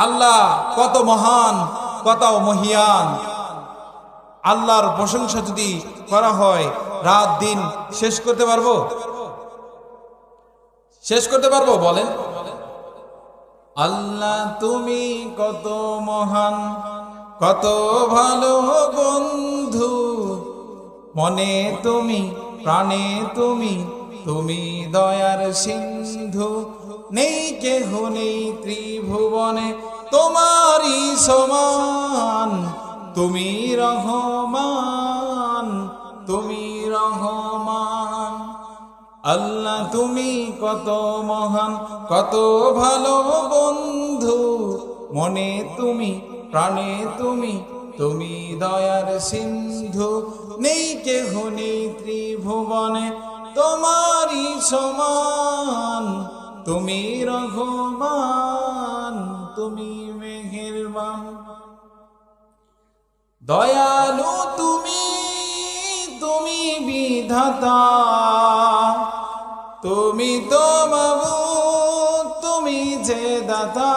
আল্লাহ কত মহান, কত মহিয়ান। আল্লাহর প্রশংসা যদি করা হয়, রাত দিন শেষ করতে পারবো? শেষ করতে পারবো? বলেন। আল্লাহ তুমি কত মহান, কত ভালো বন্ধু, মনে তুমি, প্রাণে তুমি, তুমি দয়ার সিন্ধু। নেই কেহ নেই ত্রিভুবনে তোমারই সমান, তুমি রহমান, তুমি রহমান। আল্লাহ তুমি কত মহান, কত ভালো বন্ধু, মনে তুমি, প্রাণে তুমি, তুমি দয়ার সিন্ধু। নেই কেহ নেই ত্রিভুবনে তোমারই সমান, তুমি রহমান, তুমি মেহেরবান। দয়ালু তুমি, তুমি বিধাতা, তুমি তো মাবুদ, তুমি যে দাতা।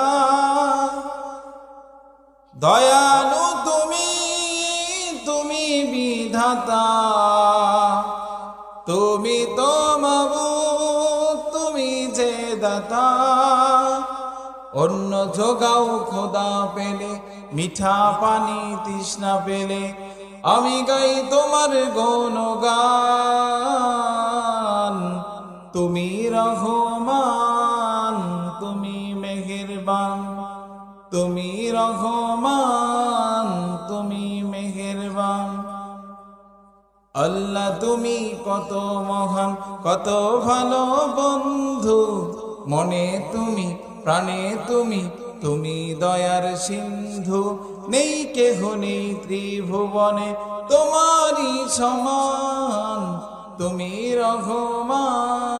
দয়ালু তুমি, তুমি বিধাতা, তুমি তো মাবুদ, তুমি যে দাতা। অন্য জোগাও খোদা পেলে, মিঠা পানি তৃষ্ণা পেলে, আমি গাই তোমার গুণগান। তুমি রহমান, তুমি মেহেরবান, তুমি রহমান, তুমি মেহেরবান। আল্লাহ তুমি কত মহান, কত ভালো বন্ধু, মনে তুমি, প্রাণে তুমি, তুমি দয়ার সিন্ধু। নেই কেহ নেই ত্রিভুবনে তোমারই সমান, তুমি রহমান।